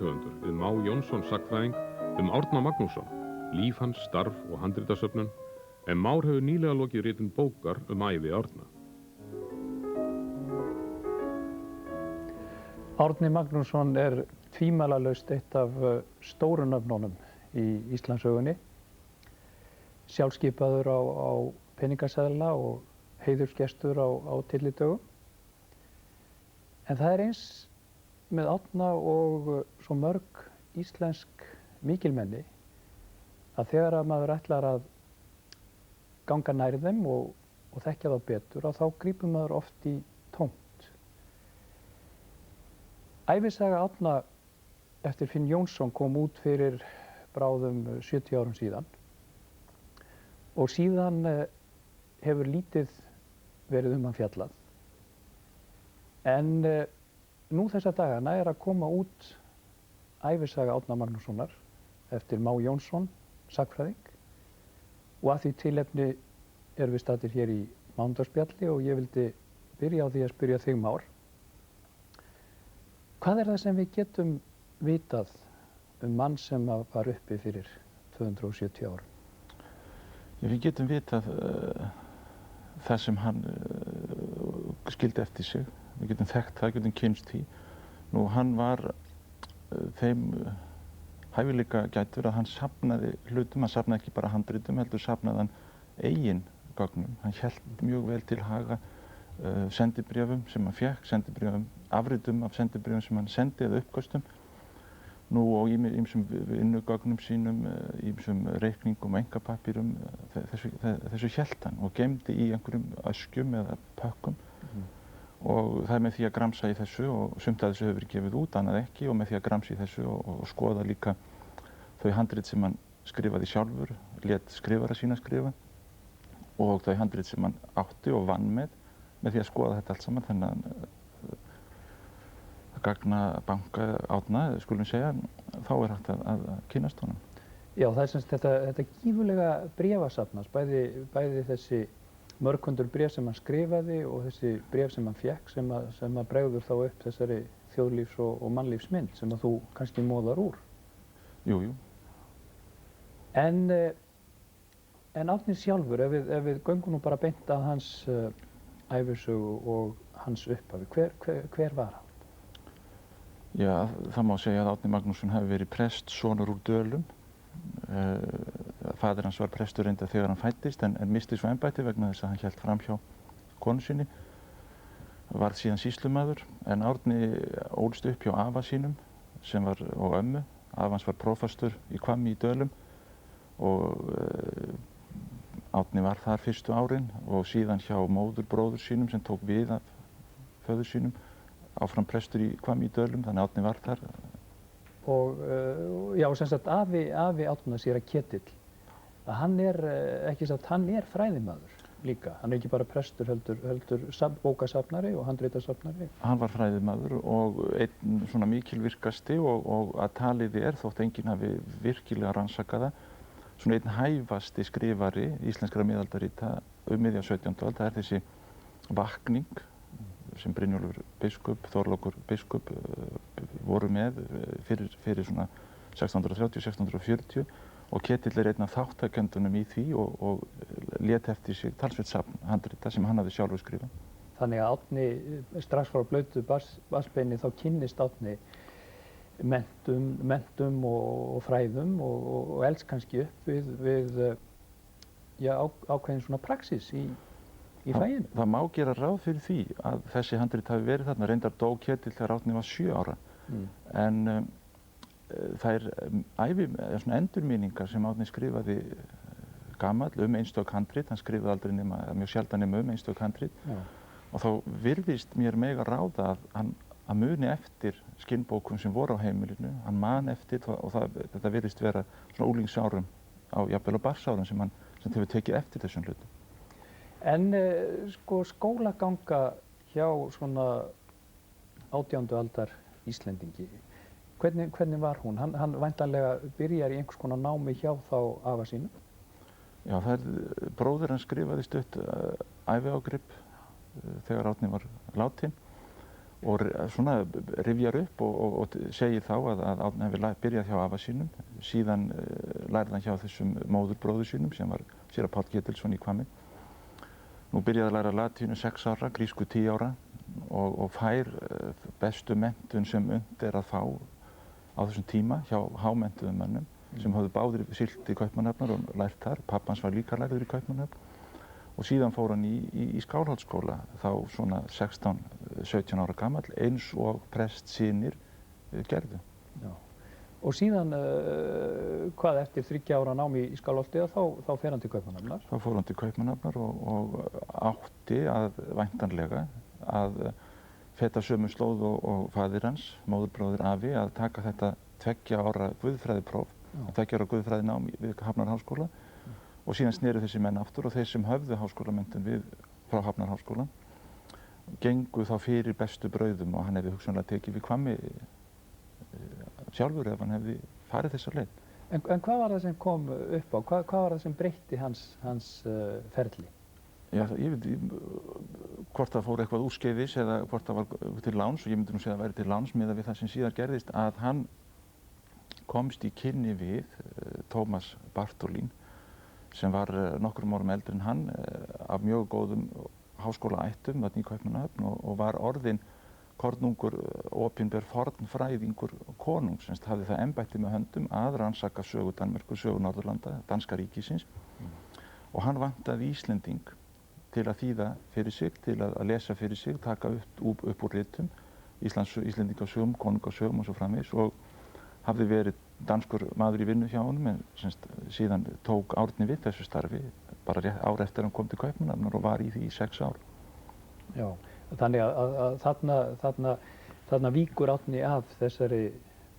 Höfundur við Má Jónsson sagnfræðing Árna Magnússon, líf hans, starf og handritasöfnun, en Már hefur nýlega lokið ritun bókar ævi Árna. Árni Magnússon tvímælalaust eitt af stóru nöfnunum í Íslandssögunni. Sjálfskipaður á peningaseðla og heiðursgestur á tyllidögum. En það eins með Árna og svo mörg íslensk mikilmenni að þegar að maður ætlar að ganga nær þeim og þekkja þá betur, þá grípur maður oft í tómt. Ævisaga Árna eftir Finn Jónsson kom út fyrir bráðum 70 árum síðan og síðan hefur lítið verið hann fjallað. En nú þessa dagana að koma út ævisaga Árna Magnússonar eftir Má Jónsson, sagnfræðing, og að því tilefni erum við staddir hér í mánudagsspjalli og ég vildi byrja á því að spyrja þig, Már. Hvað það sem við getum vitað mann sem var uppi fyrir 270 árum? Við getum vitað það sem hann skildi eftir sig. Við getum þekkt það, getum kynnst því. Nú, hann var þeim hæfileika gætur að hann safnaði hlutum, hann safnaði ekki bara handritum, heldur safnaði hann eigin gögnum. Hann hélt mjög vel til haga sendibréfum sem hann fékk, sendibréfum, afritum af sendibréfum sem hann sendi eða uppköstum. Nú, og ýmsum vinnugögnum sínum, ýmsum reikningum og einkapapírum, þessu hélt hann og geymdi í einhverjum öskjum eða pökkum. Og það með því að gramsa í þessu, og sumt af þessu hefur verið gefið út, annað ekki, og með því að gramsa í þessu og skoða líka þau handrit sem hann skrifaði sjálfur, lét skrifara sína skrifa, og þau handrit sem hann átti og vann með því að skoða þetta allt saman, þennan gagnabanka Árna, skulum segja, þá hægt að kynnast honum. Já, það sem þetta gífurlega bréfasafn, bæði þessi mörg hundur bréf sem hann skrifaði og þessi bréf sem hann fékk sem að bregður þá upp þessari þjóðlífs- og mannlífsmynd sem að þú kannski móðar úr. Jú. En Árni sjálfur, ef við göngum nú bara beint að hans ævisögu og hans upphafi, hver var hann? Já, það má segja að Árni Magnússon hafi verið prestssonur úr Dölum. Faðir hans var prestur reyndar þegar hann fæddist en misti svo embætti vegna þess að hann hélt fram hjá konu sinni. Varð síðan sýslumaður, en Árni ólst upp hjá afa sínum og ömmu. Afi hans var prófastur í Hvammi í Dölum og Árni var þar fyrstu árin og síðan hjá móðurbróður sínum sem tók við af föður sínum, áfram prestur í Hvammi í Dölum, þannig Árni var þar. Og já, sem sagt afi Árna séra Ketill, að hann hann fræðimaður líka. Hann ekki bara prestur, heldur bókasafnari og handritasafnari. Hann var fræðimaður og einn svona mikilvirkasti og að talið þótt enginn hafi virkilega rannsakað það, svona einn hæfasti skrifari íslenskra miðaldarrita miðja 17. öld. Það þessi vakning sem Brynjólfur biskup, Þorlákur biskup voru með fyrir svona 1630–1640 og Ketill einn af þáttakendunum í því og lét eftir sig talsvert safn handrita sem hann hafði sjálfur skrifað. Þannig að Árni, strax frá blautu barnsbeini, þá kynnist Árni menntun og fræðum og elst kannski upp við ákveðin svona praxis í faginu. Það má gera ráð fyrir því að þessi handrit hafi verið þarna. Reyndar dó Ketill þegar Árni var 7 ára. En þær endurminningar sem Árni skrifaði gamall einstök handrit, hann skrifaði aldrei mjög sjaldan einstök handrit, og þá virðist mér mega ráða að hann muni eftir skinnbókum sem voru á heimilinu, hann man eftir og þetta virðist vera svona úlingsárum jafnvel á barnsárum sem hefur tekið eftir þessum hlutum. En skólaganga hjá svona 18. aldar Íslendingi, hvernig var hún? Hann væntanlega byrjar í einhvers konar námi hjá þá afa sínum? Já, bróðir hann skrifaði stutt æviágrip þegar Árni var látinn og svona rifjar upp og segir þá að Árni hefði byrjað hjá afa sínum, síðan lærði hann hjá þessum móðurbróður sínum sem var séra Páll Ketilsson í Hvammi. Nú byrjaði að læra latínu 6 ára, grísku 10 ára og fær bestu menntun sem unnt að fá á þessum tíma hjá hámenntuðum mönnum sem höfðu báðir siglt til Kaupmannahafnar og lært þar. Pabbi hans var líka lærður í Kaupmannahöfn. Og síðan fór hann í Skálholtsskóla, þá svona 16-17 ára gamall, eins og prestssynir gerðu. Já. Og síðan, hvað eftir 3 ára námi í Skálholti, þá fer hann til Kaupmannahafnar? Þá fór hann til Kaupmannahafnar og átti væntanlega að feta sömu slóð og faðir hans, móðurbróðir afi, að taka þetta 2 ára guðfræðipróf, 2 ára guðfræðinám við Hafnarháskóla. Og síðan sneru þessi menn aftur og þeir sem höfðu háskólamenntun frá Hafnarháskóla gengu þá fyrir bestu brauðum og hann hefði hugsanlega tekið við Hvammi sjálfur ef hann hefði farið þessa leið. En hvað var það sem kom upp á? Hvað var það sem breytti hans ferli? Já, ég veit hvort það fór eitthvað úrskeiðis eða hvort það var til láns, og ég myndi nú segja að það væri til láns miðað við það sem síðar gerðist, að hann komst í kynni við Tómas Bartholín sem var nokkrum árum eldri en hann, af mjög góðum háskólaættum þarna í Kaupmannahöfn og var orðinn kornungur, opinber fornfræðingur konungs, sem hafði það embætti með höndum að rannsaka sögu Danmerkur, sögu Norðurlanda, danska ríkisins. Og hann vantaði Íslending til að þýða fyrir sig, til að lesa fyrir sig, taka upp úr ritum, Íslendingasögum, konungasögum og svo framvegis, og hafði verið danskur maður í vinnu hjá honum, en síðan tók Árni við þessu starfi bara ár eftir hann kom til Kaupmannahafnar og var í því í 6 ár. Já, þannig að þarna víkur Árni af þessari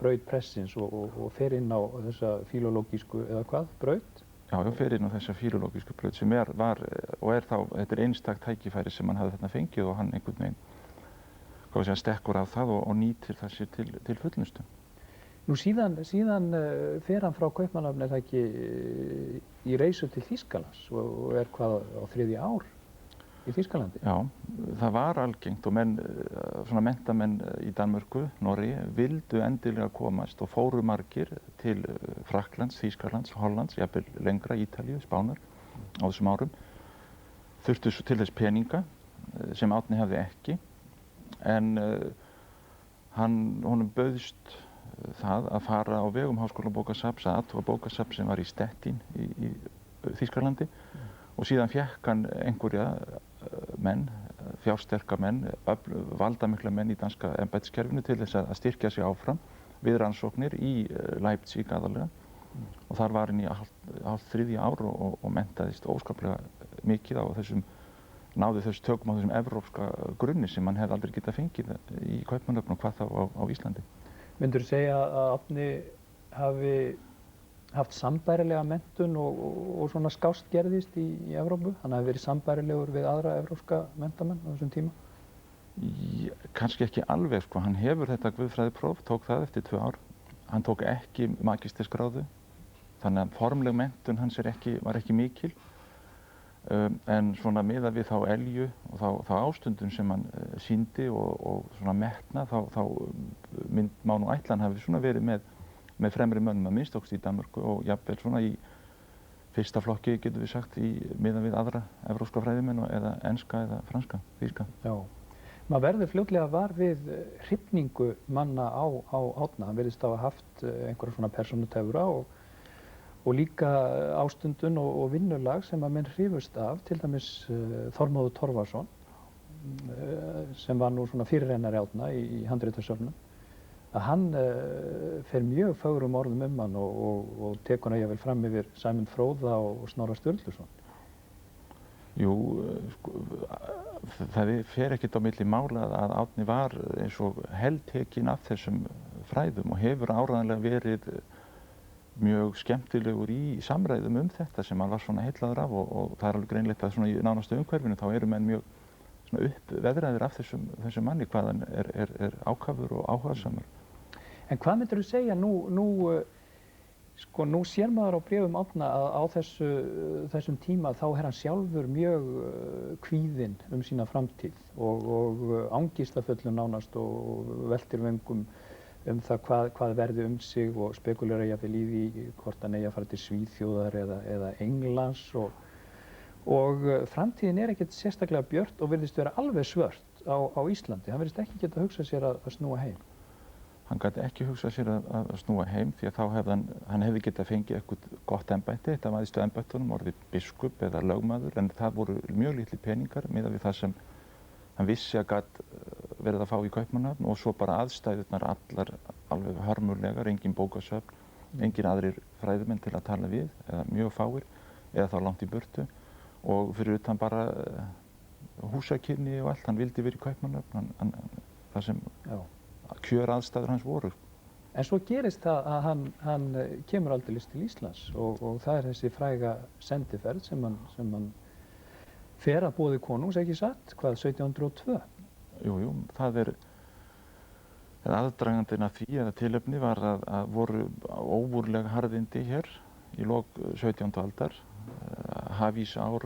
braut prestsins og fer inn á þessa filológísku, eða hvað, braut? Já, fer inn á þessa filológísku braut sem var og er þá, þetta er einstakt tækifæri sem hann hafði þarna fengið og hann einhvern veginn, stekkur á það og nýtir það sér til fullnustu. Nú síðan fer hann frá Kaupmannahöfn, er það ekki, í reisu til Þýskalands og er hvað á 3. ár í Þýskalandi? Já, það var algengt og svona menntamenn í Danmörku, Noregi, vildu endilega komast og fóru margir til Frakklands, Þýskalands, Hollands, jafnvel lengra, Ítalíu, Spánar á þessum árum. Þurftu til þess peninga sem Árni hafði ekki, en honum bauðst það að fara á vegum Háskólabókasafns að athuga bókasafn sem var í Stettin í Þýskalandi og síðan fékk hann einhverja menn, fjársterka menn, valdamikla menn í danska embættiskerfinu til þess að styrkja sig áfram við rannsóknir í Leipzig aðallega og þar var hann í hálft 3. ár og menntaðist óskaplega mikið á náði þessu tökum á þessum evrópska grunni sem hann hefði aldrei getað fengið í Kaupmannahöfn og hvað þá á Íslandi. Myndirðu segja að Árni hafi haft sambærilega menntun og svona skást gerðist í Evrópu? Hann hafi verið sambærilegur við aðra evrópska menntamenn á þessum tíma? Kannski ekki alveg, sko. Hann hefur þetta guðfræðipróf, tók það eftir 2 ár. Hann tók ekki magistersgráðu, þannig að formleg menntun hans var ekki mikil. En svona miðað við þá elju og þá ástundum sem hann sýndi og svona metna, þá má nú ætla hann hafi svona verið með fremri mönnum að minnst í Danmörku og jafnvel svona í fyrsta flokki, getum við sagt, miðað við aðra evrópska fræðimenn eða enska eða franska, þýska. Já. Maður verður fljótlega var við hrifningu manna á Árna. Hann virðist hafa haft einhverja svona persónutöfra og líka ástundun og vinnulag sem að menn hrifust af, til dæmis Þormóður Torfason sem var nú svona fyrirrennari Árna í handritasöfnum, að hann fer mjög fögrum orðum hann og tekur hann jafnvel fram yfir Sæmund Fróða og Snorra Sturluson. Jú, það fer ekkert á milli mála að Árni var eins og heltekinn af þessum fræðum og hefur áreiðanlega verið mjög skemmtilegur í samræðum þetta sem hann var svona heillaður af og það er alveg greinleitt að svona í nánastu umhverfinu þá eru menn mjög svona uppveðraðir af þessum manni, hvað hann er ákafur og áhugasamur. En hvað myndirðu segja nú Sko nú sér maður á bréfum Árna að á þessum tíma þá hann sjálfur mjög kvíðinn sína framtíð og angistafullur nánast og veltir vöngum það hvað verði sig og spekulerar jafnvel í því hvort hann eigi að fara til Svíþjóðar eða Englands og framtíðin ekkert sérstaklega björt og virðist vera alveg svört á Íslandi. Hann virðist ekki geta hugsað sér að snúa heim. Hann gæti ekki hugsað sér að snúa heim því að þá hefði hann hefði getað fengið eitthvað gott embætti, þetta var æðstu embættunum, orðið biskup eða lögmaður, en það voru mjög litli peningar miðað við það sem hann vissi að gat verið að fá í Kaupmannahöfn og svo bara aðstæðurnar allar alveg hörmulegar, engin bókasöfn, engin aðrir fræðimenn til að tala við, eða mjög fáir, eða þá langt í burtu og fyrir utan bara húsakynni og allt, hann vildi verið í Kaupmannahöfn, það sem kjöraðstæður hans voru. En svo gerist það að hann kemur aldeilis til Íslands og það þessi fræga sendiferð sem hann fer að boði konungs, ekki satt? Hvað, 1702? Jú, það aðdragandinn að því eða tilefni var að voru ógurleg harðindi hér í lok 17. aldar, hafísár,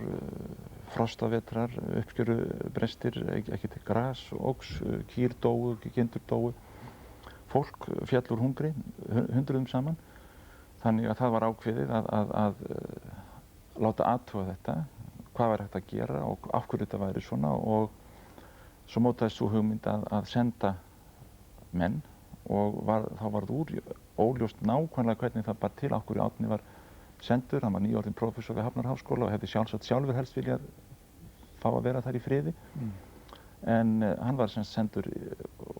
frostavetrar, uppskjörubrestir, ekki til gras, óx, kýr dóu, kindur dóu. Fólk féll úr hungri, hundruðum saman. Þannig að það var ákveðið að láta athuga þetta, hvað var hægt að gera og af hverju þetta væri svona og svo mótaðist sú hugmynd að senda menn og þá varð úr óljóst nákvæmlega hvernig það bar til af hverju Árni var sendur. Hann var nýorðinn prófessor við Hafnarháskóla og hefði sjálfur helst viljað fá að vera þar í friði. En hann var sem sendur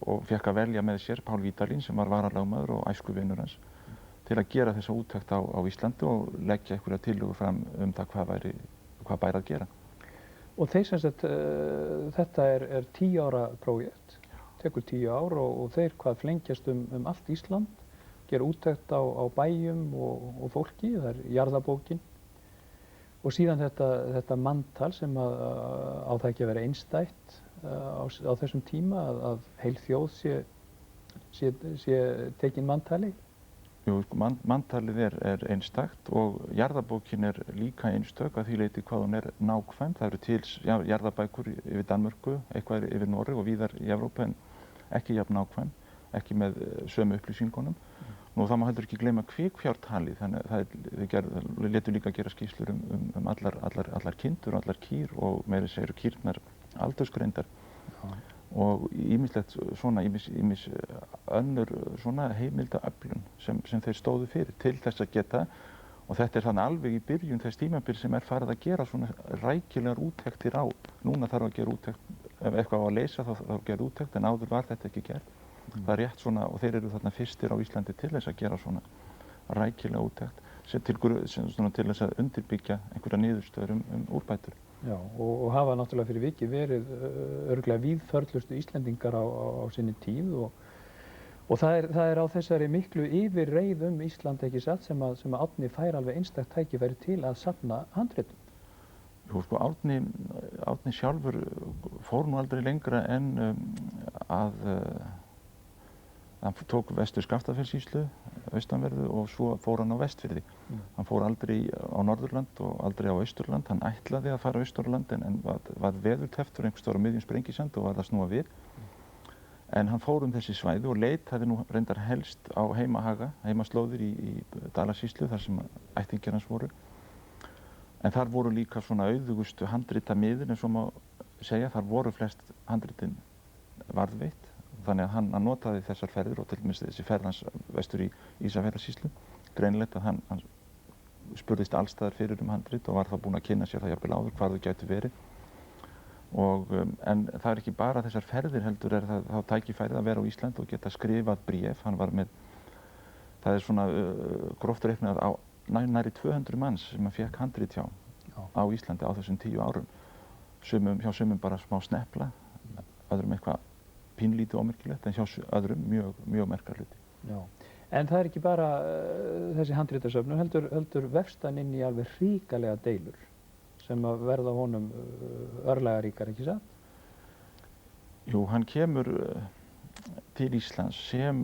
og fékk að velja með sér Pál Vídalín sem var varalögmaður og æskuvinur hans til að gera þessa úttekt á Íslandi og leggja einhverja tillögur fram það hvað bæri að gera. Og þeir sem sagt, þetta er 10 ára prójekt, tekur 10 ár og þeir hvað flengjast allt Ísland, gera úttekt á bæjum og fólki, það jarðabókin og síðan þetta manntal sem á það ekki að vera einstætt á þessum tíma að heil þjóð sé tekin manntali. Jú, manntalið er einstakt og jarðabókin er líka einstök að því leyti hvað hún er nákvæm. Það eru til jarðabækur yfir Danmörku, eitthvað yfir Noreg og víðar í Evrópu en ekki jafn nákvæm, ekki með sömu upplýsingunum. Nú það má heldur ekki gleyma kvikfjártalið, þannig að við létum líka gera skýrslur allar kindur og allar kýr og meira segir kýrnar aldursgreindar og ýmislegt svona, ýmis önnur svona heimildaöflun sem þeir stóðu fyrir til þess að geta og þetta er þannig alveg í byrjun þess tímabil sem farið að gera svona rækilegar úttektir á. Núna þarf að gera úttekt, ef eitthvað á að leysa þá þarf að gera úttekt en áður var þetta ekki gert. Það er rétt svona og þeir eru þarna fyrstir á Íslandi til þess að gera svona rækilega úttekt til þess að undirbyggja einhverja niðurstöður úrbætur. Já, og hafa náttúrulega fyrir vikið verið örugglega víðförlustu Íslendingar á sinni tíð og það er á þessari miklu yfirreið Ísland ekki satt sem að Árni fær alveg einstakt tækifæri til að safna handritum. Jú, sko, Árni sjálfur fór nú aldrei lengra en hann tók vestur Skaftafellssýslu, austanverðu og svo fór hann á Vestfirði. Hann fór aldrei á Norðurland og aldrei á Austurland. Hann ætlaði að fara á Austurland en var veðurteftur einhvers staðar á miðjum Sprengisand og var að snúa við. En hann fór þessi svæði og leitaði nú reyndar helst á heimahaga, heimaslóðir í Dalasýslu þar sem ættingjar hans voru. En þar voru líka svona auðugustu handritamiðir en svo má segja, þar voru flest handritin varðveitt. Þannig að hann notaði þessar ferðir og til dæmis þessi ferð hans vestur í Ísafjarðarsýslu. Greinilegt að hann spurðist allstaðar fyrir handrit og var þá búinn að kynna sér það jafnvel áður hvar þau gætu verið. En það er ekki bara þessar ferðir heldur er það þá tækifærið að vera á Íslandi og geta skrifað bréf. Hann var með, það er svona gróft reiknað á nærri 200 manns sem hann fékk handrit hjá á Íslandi á þessum 10 árum. Hjá sumum bara smá snepla, öðrum eitthvað pínlítið ómerkilegt en hjá öðrum mjög merkar hluti. Já. En það er ekki bara þessi handritasöfnun, heldur vefst hann inn í alveg hrikalega deilur sem að verða honum örlagaríkar, ekki satt? Jú, hann kemur til Íslands sem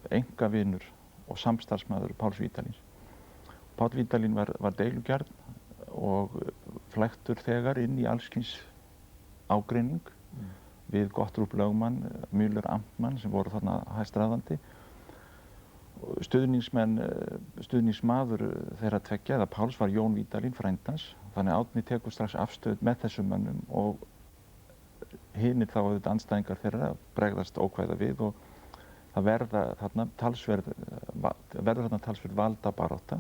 einkavinur og samstarfsmaður Páls Vídalíns Páll Vídalín var deilugjarn og flæktur þegar inn í alls kyns ágreining við Gottrúb lögmann, Müller amtmann sem voru þarna hæstráðandi. Stuðningsmaður þeirra tveggja, eða Páls, var Jón Vídalín, frændans. Þannig að Árni tekur strax afstöðu með þessum mönnum og hinir þá auðvitað andstæðingar þeirra bregðast ókvæða við og það verður þarna talsverð valdabarátta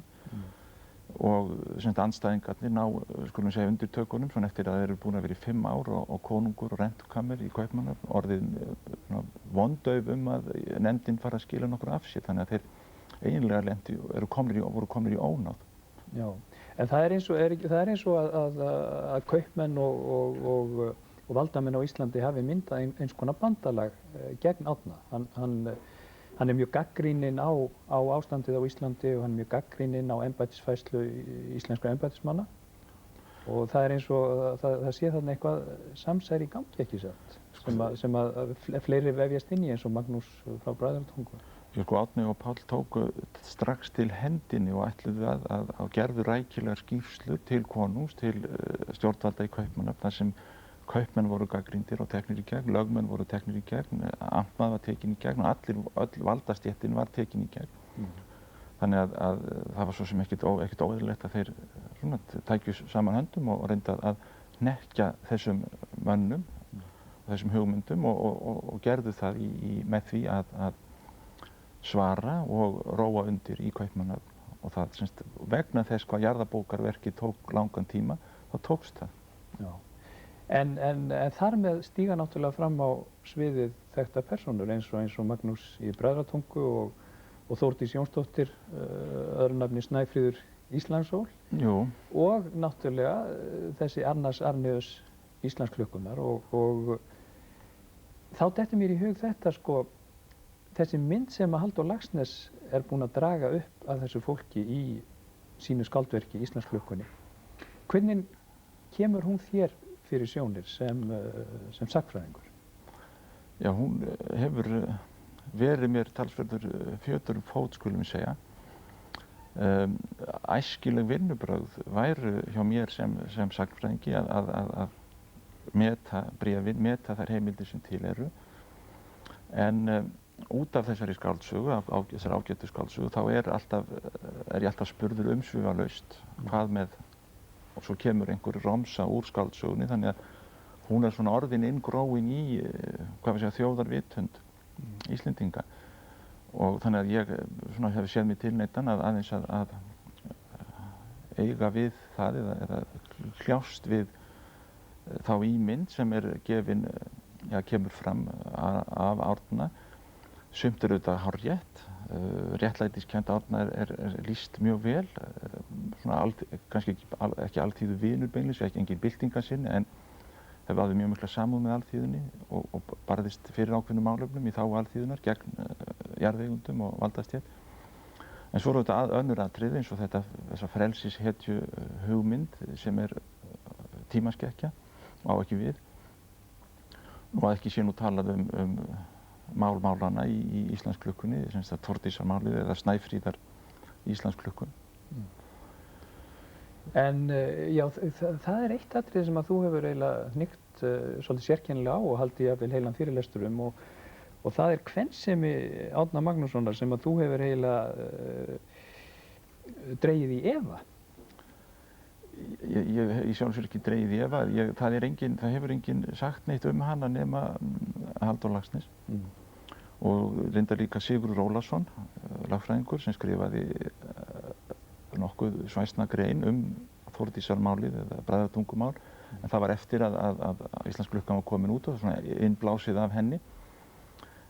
og andstæðingarnir ná, skulum segja, undir tökunum svona eftir að þeir eru búin að vera í 5 ár og konungur og rentukammer í Kaupmannahöfn orðin vondauf að nefndin fara að skila nokkur af sér, þannig að þeir eiginlega voru komnir í ónáð. Já, en það er eins og að kaupmenn og valdamenn á Íslandi hafi myndað eins konar bandalag gegn Árna. Hann er mjög gagnrýninn á ástandið á Íslandi og hann er mjög gagnrýninn á embættisfærslu íslenskra embættismanna og það er eins og það sé þarna eitthvað samsæri í gangi, ekki satt, sem að fleiri vefjast inn í eins og Magnús frá Bræðratungu. Árni og Páll tóku strax til hendinni og ætluðu að gerðu rækilegar skýrslur til konungs, til stjórnvalda í Kaupmannahöfn, þar sem kaupmenn voru gagnrýndir og teknir í gegn, lögmenn voru teknir í gegn, amtmaður var tekinn í gegn og öll valdastéttin var tekin í gegn. Þannig að það var svo sem ekkert óeðlilegt að þeir tækju saman höndum og reyndu að hnekkja þessum mönnum, þessum hugmyndum og gerðu það með því að svara og róa undir í Kaupmannahöfn og það vegna þess hvað jarðabókarverkið tók langan tíma, þá tókst það. Já. En þar með stíga náttúrulega fram á sviðið þekkta persónur eins og Magnús í Bræðratungu og Þórdís Jónsdóttir, öðru nafni Snæfríður Íslandssól. Jú. Og náttúrulega þessi Arnars Arnius Íslandsklukkunnar og þá dettur mér í hug þetta þessi mynd sem að Halldór Laxness er búinn að draga upp af þessu fólki í sínu skáldverki Íslandsklukkunni. Hvernig kemur hún þér fyrir sjónir sem sagnfræðingur? Já, hún hefur verið mér talsverður fjötur fót, skulum við segja. Æskileg vinnubrögð væru hjá mér sem sagnfræðingi að meta bréfin, meta þær heimildir sem til eru. En út af þessari skáldsögu, þessari ágætu skáldsögu, þá er ég alltaf spurður umsvifalaust hvað með. Og svo kemur einhver romsa úr skáldsögunni, þannig að hún er svona orðin inngróin í þjóðarvitund Íslendinga. Og þannig að ég hef séð mig tilneyddan aðeins að eiga við það eða kljást við þá ímynd sem er kemur fram af Árna. Sumt er auðvitað hárrétt. Réttlætiskennd Árna er lýst mjög vel, kannski ekki alþýðu vinur beinlínis, ekki engin byltingarsinni, en hefur áður mjög mikla samúð með alþýðunni og barðist fyrir ákveðnum málefnum í þágu alþýðunnar gegn jarðeigendum og valdastétt. En svo er auðvitað önnur atriði eins og þessa frelsishetju hugmynd sem er tímaskekkja og á ekki við og að ekki sé nú talað um málana í Íslandsklukkunni, Þórdísarmálið eða Snæfríðar Íslandsklukkun. En já, það er eitt atriði sem að þú hefur eiginlega hnykkt svolítið sérkennilega á og haldið jafnvel heilan fyrirlestur og það er kvensemi Árna Magnússonar sem að þú hefur eiginlega dregið í efa. Ég sjálfsögur ekki dregið í efa. Það hefur enginn sagt neitt um hana nema Halldór Laxness. Og reyndar líka Sigurður Ólason, lagfræðingur, sem skrifaði nokkuð svæsna grein Þórdísarmálið eða Bræðratungumál. En það var eftir að Íslandsklukkan var komin út og svona innblásið af henni.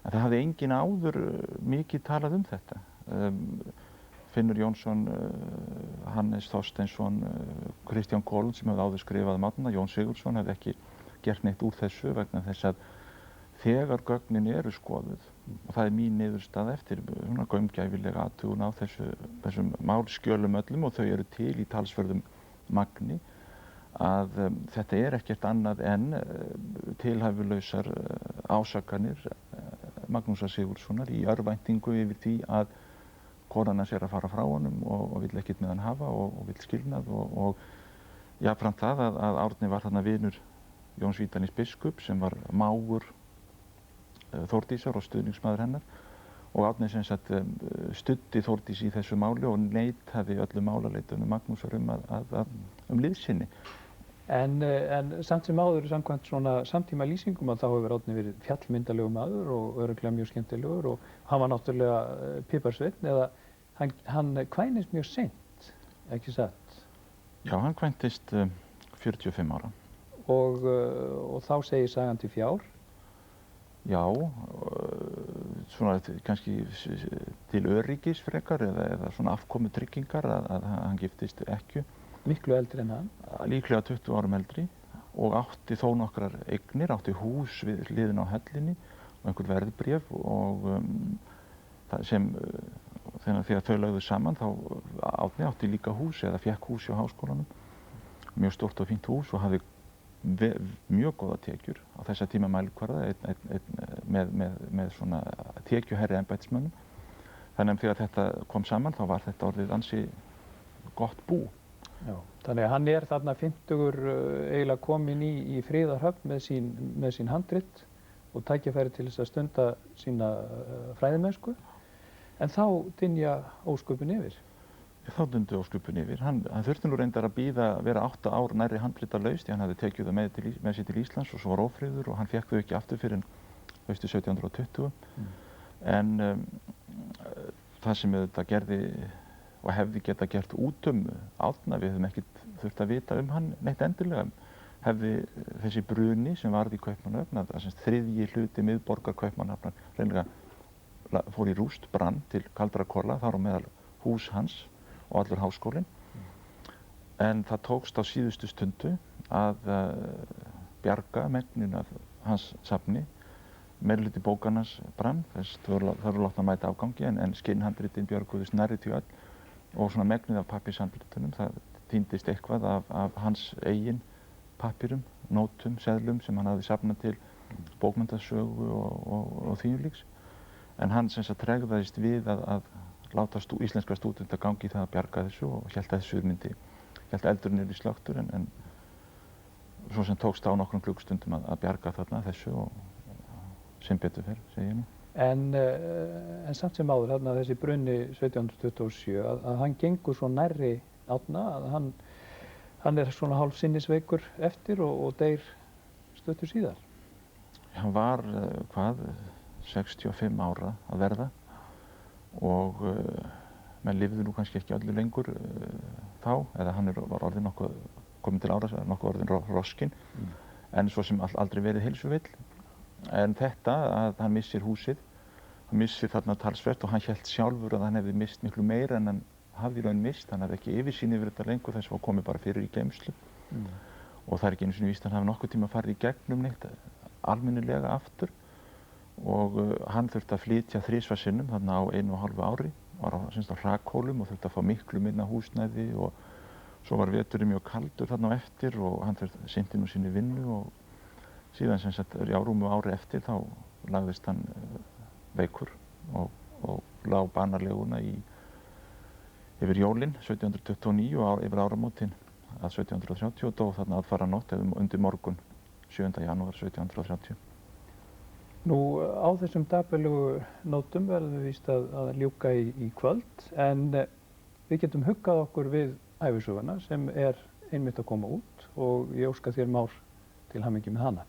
En það hafði enginn áður mikið talað um þetta. Finnur Jónsson, Hannes Þorsteinsson, Kristján Kålund sem hefði áður skrifað Árna, Jón Sigurðsson hefði ekki gert neitt úr þessu vegna þess að þegar gögnin eru skoðuð og það er mín niðurstaða eftir gaumgæfilega athugun á þessum málskjölum öllum og þau eru til í talsverðum magni að þetta er ekkert annað en tilhæfulausar ásakanir Magnúsar Sigurðssonar í örvæntingu yfir því að konan hans að fara frá honum og vill ekkert með hann hafa og vill skilnað og jafnframt það að Árni var þarna vinur Jóns Vídalíns biskups sem var mágur Þórdísar og stuðningsmaður hennar og Árni sem sagt studdi Þórdís í þessu máli og neitaði öllum málaleitunum Magnúsar um liðsinni. En samt sem áður, samkvæmt svona samtíma lýsingum, að þá hefur Árni verið fjallmyndalegur maður og örugglega mjög skemmtilegur og hann var náttúrulega piparsveinn, eða hann kvænist mjög seint, ekki satt? Já, hann kvæntist 45 ára. Og þá segir sagan til fjár? Já, svona kannski til öryggis frekar eða svona afkomutryggingar að hann giftist ekkju. Miklu eldri en hann? Líklega 20 árum eldri og átti þó nokkrar eignir, átti hús við hliðina á hellinni og einhver verðbréf og þegar þau lögðu saman þá Árni átti líka hús eða fékk hús hjá háskólanum, mjög stórt og fínt hús og hafði mjög góða tekjur á þessa tíma mælikvarða með svona tekjuherri embættismönnum. Þannig að þegar þetta kom saman þá var þetta orðið ansi gott bú. Já, þannig að hann þarna 50 eiginlega kominn í friðarhöfn með sín handrit og tækifæri til þess að stunda sína fræðimennsku, en þá dynja ósköpin yfir. Þá dundi ósköpin yfir. Hann þurfti nú reyndar að vera 8 ár nærri handritalaust, því hann hafði tekið það með sér til Íslands og svo var ófriður og hann fékk þau ekki aftur fyrir haustið 1720. En það sem þetta gerði og hefði geta gert út Árna, við höfum ekkert þurft að vita hann neitt endilega, hefði þessi bruni sem varð í Kaupmannahöfn, að þriðji hluti miðborgar Kaupmannahafnar reynilega fór í rúst, brann til kaldra kola, þar á meðal hús hans og allur háskólinn. En það tókst á síðustu stundu að bjarga megninu af hans safni. Meirihluti bókarnas brann, það eru látna að mæta afgangi en skinnhandritin björguðust nærri til öll og svona megnið af pappírshandritunum, það týndist eitthvað af hans eigin pappírum, nótum, seðlum sem hann hafði safnað til bókmenntasögu og þvíumlíks. En hann sem sagt tregðaðist við að láta íslenska stúdenta gangi í það að bjarga þessu og hélt að þessu hélt eldurinn yrði slökktur en svo sem tókst á nokkrum klukkstundum að bjarga þarna þessu og sem betur fer, segi ég nú. En samt sem áður, þarna þessi bruni 1727, að hann gengur svo nærri Árna að hann svona hálf sinnisveikur eftir og deyr stuttu síðar. Hann var, 65 ára að verða og menn lifðu nú kannski ekki öllu lengur þá, eða hann var orðinn nokkuð kominn til ára, nokkuð orðinn roskinn, en svo sem aldrei verið heilsuveill. En þetta að hann missir húsið, hann missir þarna talsvert og hann hélt sjálfur að hann hefði misst miklu meira en hann hafði í raun misst, hann hafði ekki yfirsýn yfir þetta lengur, þess að hann komið bara fyrir í geymslu. Og það er ekki einu sinni víst að hann hafi nokkuð tíma farið í gegnum neitt almennilega aftur og hann þurfti að flytja 3 sinnum þarna á 1,5 ári, var á hrakhólum og þurfti að fá miklu minna húsnæði og svo var veturinn mjög kaldur þarna á eftir og hann sinnti nú sinni vinnu og síðan sem sagt rúmu ári eftir þá lagðist hann veikur og lá banarleguna yfir jólin 1729 og yfir áramótin að 1730 og dó þarna aðfaranótt eða undir morgun 7. janúar 1730. Nú á þessum dapurlegu nótum verðum við víst að ljúka í kvöld, en við getum huggað okkur við ævisöguna sem einmitt að koma út og ég óska þér Már til hamingju með hana.